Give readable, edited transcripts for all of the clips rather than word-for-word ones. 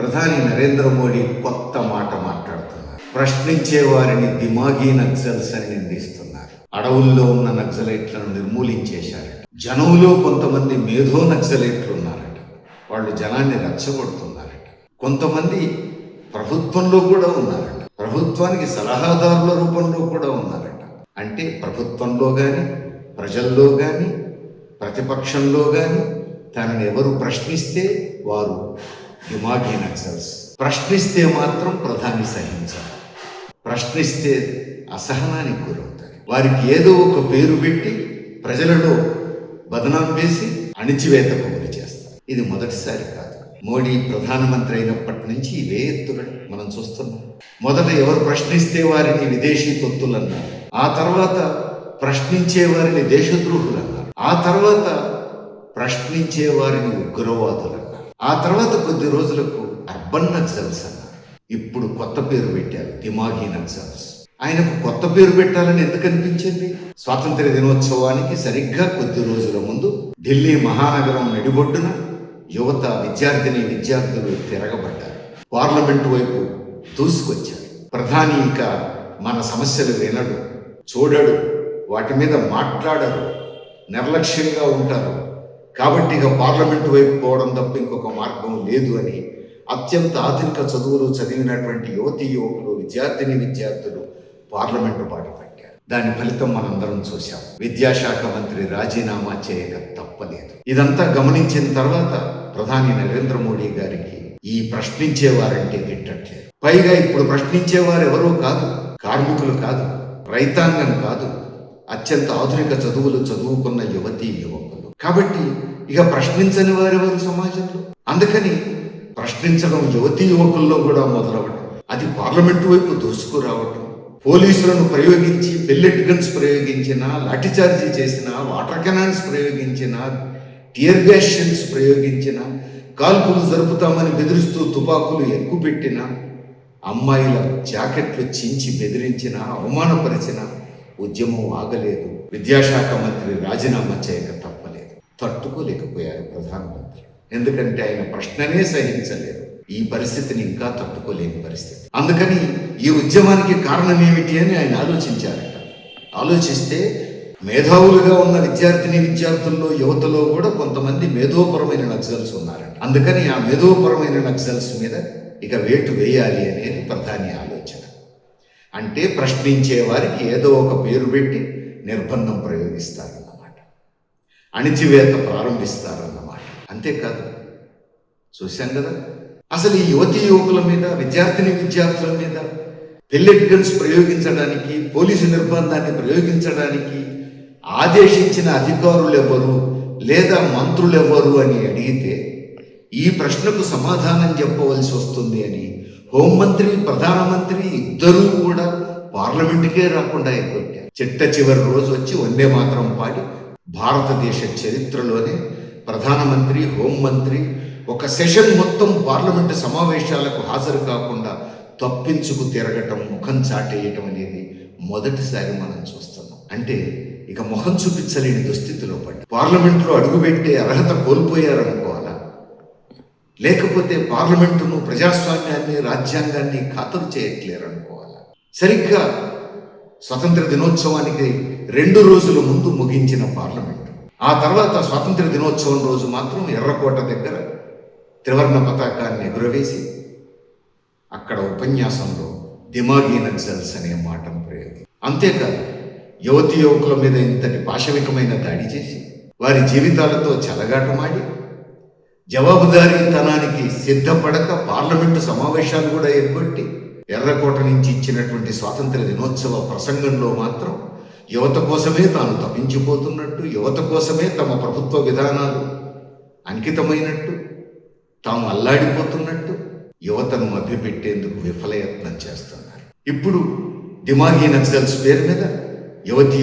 ప్రధాని నరేంద్ర మోడీ కొత్త మాట మాట్లాడుతున్నారు. ప్రశ్నించే వారిని దిమాగీ నక్సల్స్ అని నిందిస్తున్నారు. అడవుల్లో ఉన్న నక్సలైట్లను నిర్మూలించేశారట. జనంలో కొంతమంది మేధో నక్సలైట్లు ఉన్నారట. వాళ్ళు జనాన్ని రెచ్చగొడుతున్నారట. కొంతమంది ప్రభుత్వంలో కూడా ఉన్నారట. ప్రభుత్వానికి సలహాదారుల రూపంలో కూడా ఉన్నారట. అంటే ప్రభుత్వంలో కానీ, ప్రజల్లో కానీ, ప్రతిపక్షంలో కానీ తనని ఎవరు ప్రశ్నిస్తే వారు దిమాగీ నక్సల్స్. ప్రశ్నిస్తే మాత్రం ప్రధాని సహించాలి. ప్రశ్నిస్తే అసహనానికి గురవుతారు. వారికి ఏదో ఒక పేరు పెట్టి ప్రజలలో బదనాం వేసి అణిచివేతకు గురి చేస్తారు. ఇది మొదటిసారి కాదు. మోడీ ప్రధానమంత్రి అయినప్పటి నుంచి ఇవే ఎత్తులు మనం చూస్తున్నాం. మొదట ఎవరు ప్రశ్నిస్తే వారిని విదేశీ తొత్తులన్నారు. ఆ తర్వాత ప్రశ్నించే వారిని దేశద్రోహులన్నారు. ఆ తర్వాత ప్రశ్నించే వారిని ఉగ్రవాదులన్నారు. ఆ తర్వాత కొద్ది రోజులకు అర్బన్ నక్సల్స్ అన్నారు. ఇప్పుడు కొత్త పేరు పెట్టారు, దిమాగీ నక్సల్స్. ఆయనకు కొత్త పేరు పెట్టాలని ఎందుకు అనిపించింది? స్వాతంత్ర్య దినోత్సవానికి సరిగ్గా కొద్ది రోజుల ముందు ఢిల్లీ మహానగరం నడిబొడ్డున యువత, విద్యార్థులు తిరగబడ్డారు. పార్లమెంటు వైపు దూసుకొచ్చారు. ప్రధాని ఇక మన సమస్యలు వినడు, చూడడు, వాటి మీద మాట్లాడరు, నిర్లక్ష్యంగా ఉంటారు. కాబట్టి ఇక పార్లమెంటు వైపు పోవడం తప్ప ఇంకొక మార్గం లేదు అని అత్యంత ఆధునిక చదువులు చదివినటువంటి యువకులు, విద్యార్థులు పార్లమెంటు బాట పట్టారు. దాని ఫలితం మనందరం చూశాం. విద్యాశాఖ మంత్రి రాజీనామా చేయక తప్పలేదు. ఇదంతా గమనించిన తర్వాత ప్రధాని నరేంద్ర మోడీ గారికి ఈ ప్రశ్నించేవారంటే గిట్టట్లేదు. పైగా ఇప్పుడు ప్రశ్నించేవారు ఎవరో కాదు, కార్మికులు కాదు, రైతాంగం కాదు, అత్యంత ఆధునిక చదువులు చదువుకున్న యువకులు. కాబట్టి ఇక ప్రశ్నించని వారెవరు సమాజంలో? అందుకని ప్రశ్నించడం యువకుల్లో కూడా మొదలవడం, అది పార్లమెంటు వైపు దూసుకురావటం, పోలీసులను ప్రయోగించి, పెల్లెట్ గన్స్ ప్రయోగించిన, లాఠీచార్జీ చేసిన, వాటర్ కెనాన్స్ ప్రయోగించిన, టియర్ గ్యాస్ షెల్స్ ప్రయోగించిన, కాల్పులు జరుపుతామని బెదిరిస్తూ తుపాకులు ఎక్కుపెట్టిన, అమ్మాయిల జాకెట్లు చించి బెదిరించిన, అవమానపరిచిన ఉద్యమం ఆగలేదు. విద్యాశాఖ మంత్రి రాజీనామా చేయక తప్పలేదు. తట్టుకోలేకపోయారు ప్రధానమంత్రి. ఎందుకంటే ఆయన ప్రశ్ననే సహించలేరు. ఈ పరిస్థితిని ఇంకా తట్టుకోలేని పరిస్థితి. అందుకని ఈ ఉద్యమానికి కారణం ఏమిటి అని ఆయన ఆలోచించారట. ఆలోచిస్తే మేధావులుగా ఉన్న విద్యార్థుల్లో, యువతలో కూడా కొంతమంది మేధోపరమైన నక్సల్స్ ఉన్నారట. అందుకని ఆ మేధోపరమైన నక్సల్స్ మీద ఇక వేటు వేయాలి అనేది ప్రధాని ఆలోచన. అంటే ప్రశ్నించే వారికి ఏదో ఒక పేరు పెట్టి నిర్బంధం ప్రయోగిస్తారన్నమాట, అణిచివేత ప్రారంభిస్తారన్నమాట. అంతేకాదు, చూశాం కదా, అసలు ఈ యువకుల మీద, విద్యార్థుల మీద పెల్లెట్ గన్స్ ప్రయోగించడానికి, పోలీసు నిర్బంధాన్ని ప్రయోగించడానికి ఆదేశించిన అధికారులు ఎవరు లేదా మంత్రులు ఎవరు అని అడిగితే ఈ ప్రశ్నకు సమాధానం చెప్పవలసి వస్తుంది అని హోంమంత్రి, ప్రధానమంత్రి ఇద్దరూ కూడా పార్లమెంటుకే రాకుండా ఎగ్గొట్టారు. చిట్ట రోజు వచ్చి వందే మాత్రం పాడి భారతదేశ చరిత్రలోనే ప్రధానమంత్రి, హోంమంత్రి ఒక సెషన్ మొత్తం పార్లమెంటు సమావేశాలకు హాజరు కాకుండా తప్పించుకు తిరగటం, ముఖం చాటేయటం అనేది మొదటిసారి మనం చూస్తున్నాం. అంటే ఇక ముఖం చూపించలేని దుస్థితిలో పడ్డారు. పార్లమెంట్లో అడుగుపెట్టే అర్హత కోల్పోయారనుకోవాలా? లేకపోతే పార్లమెంటును, ప్రజాస్వామ్యాన్ని, రాజ్యాంగాన్ని ఖాతరు చేయట్లేరు అనుకోవాలా? సరిగ్గా స్వతంత్ర దినోత్సవానికి 2 రోజుల ముందు ముగించిన పార్లమెంటు ఆ తర్వాత స్వాతంత్ర దినోత్సవం రోజు మాత్రం ఎర్రకోట దగ్గర త్రివర్ణ పతాకాన్ని ఎగురవేసి అక్కడ ఉపన్యాసంలో దిమాగీ నక్సల్స్ అనే మాటను ప్రయోగి. అంతేకాదు, యువకుల మీద ఇంతటి పాశవికమైన దాడి చేసి వారి జీవితాలతో చెలగాటమాడి జవాబుదారీతనానికి సిద్ధపడక పార్లమెంటు సమావేశాలు కూడా ఎగ్గొట్టి ఎర్రకోట నుంచి ఇచ్చినటువంటి స్వాతంత్ర దినోత్సవ ప్రసంగంలో మాత్రం యువత కోసమే తాను తప్పించిపోతున్నట్టు, యువత కోసమే తమ ప్రభుత్వ విధానాలు అంకితమైనట్టు, తాము అల్లాడిపోతున్నట్టు యువతను మభ్యపెట్టేందుకు విఫలయత్నం చేస్తున్నారు. ఇప్పుడు దిమాగీ నక్సల్స్ పేరు మీద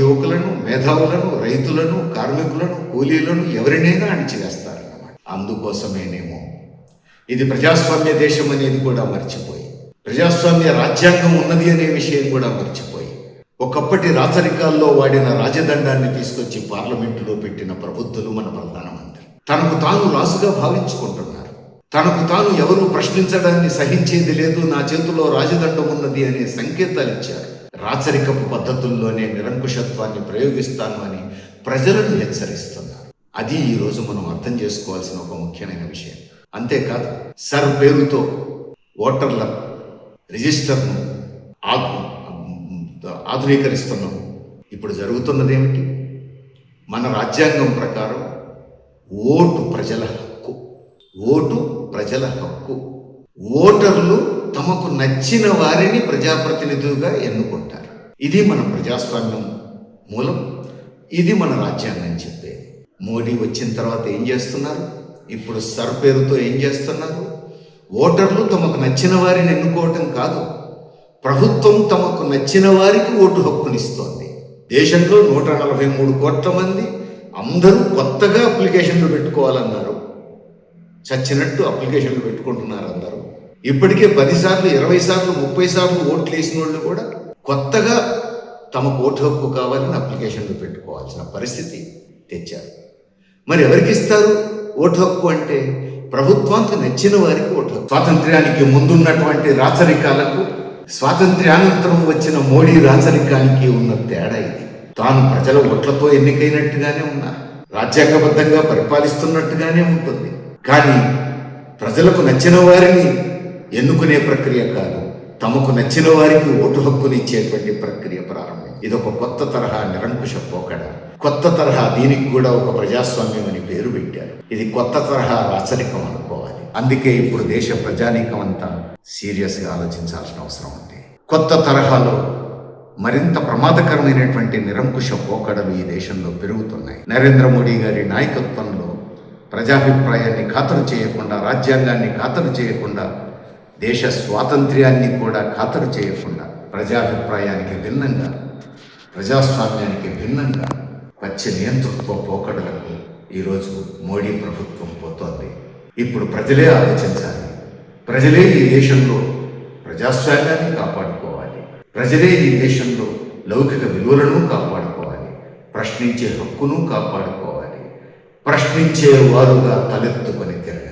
యువకులను, మేధావులను, రైతులను, కార్మికులను, కూలీలను ఎవరినైనా అణిచివేస్తారన్నమాట. అందుకోసమేనేమో ఇది ప్రజాస్వామ్య దేశం అనేది కూడా మర్చిపోయి, ప్రజాస్వామ్య రాజ్యాంగం ఉన్నది అనే విషయం కూడా మర్చిపోయి, ఒకప్పటి రాచరికాల్లో వాడిన రాజదండాన్ని తీసుకొచ్చి పార్లమెంటులో పెట్టిన ప్రబుద్ధులు మన ప్రధానమంత్రి తనకు తాను రాసుగా భావించుకుంటున్నారు. తనకు తాను ఎవరు ప్రశ్నించడాన్ని సహించేది లేదు, నా చేతిలో రాజదండం ఉన్నది అనే సంకేతాలు ఇచ్చారు. రాచరికపు పద్ధతుల్లోనే నిరంకుశత్వాన్ని ప్రయోగిస్తాను అని ప్రజలను హెచ్చరిస్తున్నారు. అది ఈరోజు మనం అర్థం చేసుకోవాల్సిన ఒక ముఖ్యమైన విషయం. అంతేకాదు, సర్ పేరుతో ఓటర్ల రిజిస్టర్ను ఆధునీకరిస్తున్నాం. ఇప్పుడు జరుగుతున్నది ఏమిటి? మన రాజ్యాంగం ప్రకారం ఓటు ప్రజల హక్కు. ఓటు ప్రజల హక్కు. ఓటర్లు తమకు నచ్చిన వారిని ప్రజాప్రతినిధులుగా ఎన్నుకుంటారు. ఇది మన ప్రజాస్వామ్యం మూలం. ఇది మన రాజ్యాంగం చెప్పేది. మోడీ వచ్చిన తర్వాత ఏం చేస్తున్నారు? ఇప్పుడు సర్ పేరుతో ఏం చేస్తున్నారు? ఓటర్లు తమకు నచ్చిన వారిని ఎన్నుకోవటం కాదు, ప్రభుత్వం తమకు నచ్చిన వారికి ఓటు హక్కునిస్తోంది. దేశంలో 143 కోట్ల మంది అందరూ కొత్తగా అప్లికేషన్లు పెట్టుకోవాలన్నారు. చచ్చినట్టు అప్లికేషన్లు పెట్టుకుంటున్నారు అందరూ. ఇప్పటికే 10 సార్లు 20 సార్లు 30 సార్లు ఓట్లు వేసిన వాళ్ళు కూడా కొత్తగా తమకు ఓటు హక్కు కావాలని అప్లికేషన్లు పెట్టుకోవాల్సిన పరిస్థితి తెచ్చారు. మరి ఎవరికి ఇస్తారు ఓటు హక్కు అంటే? ప్రభుత్వానికి నచ్చిన వారికి ఓటు హక్కు. స్వాతంత్ర్యానికి ముందున్నటువంటి రాచరికాలకు, స్వాతంత్ర్యానంతరం వచ్చిన మోడీ రాచరికానికి ఉన్న తేడా ఇది. తాను ప్రజల ఓట్లతో ఎన్నికైనట్టుగానే ఉన్నారు, రాజ్యాంగబద్ధంగా పరిపాలిస్తున్నట్టుగానే ఉంటుంది. కానీ ప్రజలకు నచ్చిన వారిని ఎన్నుకునే ప్రక్రియ కాదు, తమకు నచ్చిన వారికి ఓటు హక్కునిచ్చేటువంటి ప్రక్రియ ప్రారంభం. ఇది ఒక కొత్త తరహా నిరంకుశ పోకడ. కొత్త తరహా, దీనికి కూడా ఒక ప్రజాస్వామ్యం అని పేరు పెట్టారు. ఇది కొత్త తరహా రాచరికం అనుకోవాలి. అందుకే ఇప్పుడు దేశ ప్రజానీకం అంతా సీరియస్గా ఆలోచించాల్సిన అవసరం ఉంది. కొత్త తరహాలో మరింత ప్రమాదకరమైనటువంటి నిరంకుశ పోకడలు ఈ దేశంలో పెరుగుతున్నాయి. నరేంద్ర మోడీ గారి నాయకత్వంలో ప్రజాభిప్రాయాన్ని ఖాతరు చేయకుండా, రాజ్యాంగాన్ని ఖాతరు చేయకుండా, దేశ స్వాతంత్ర్యాన్ని కూడా ఖాతరు చేయకుండా, ప్రజాభిప్రాయానికి భిన్నంగా, ప్రజాస్వామ్యానికి భిన్నంగా పచ్చి నియంతృత్వ పోకడలకు ఈరోజు మోడీ ప్రభుత్వం పోతోంది. ఇప్పుడు ప్రజలే ఆలోచించాలి. ప్రజలే ఈ దేశంలో ప్రజాస్వామ్యాన్ని కాపాడుకోవాలి. ప్రజలే ఈ దేశంలో లౌకిక విలువలను కాపాడుకోవాలి. ప్రశ్నించే హక్కును కాపాడుకోవాలి. ప్రశ్నించే వారుగా తలెత్తుకొని తిరగాలి.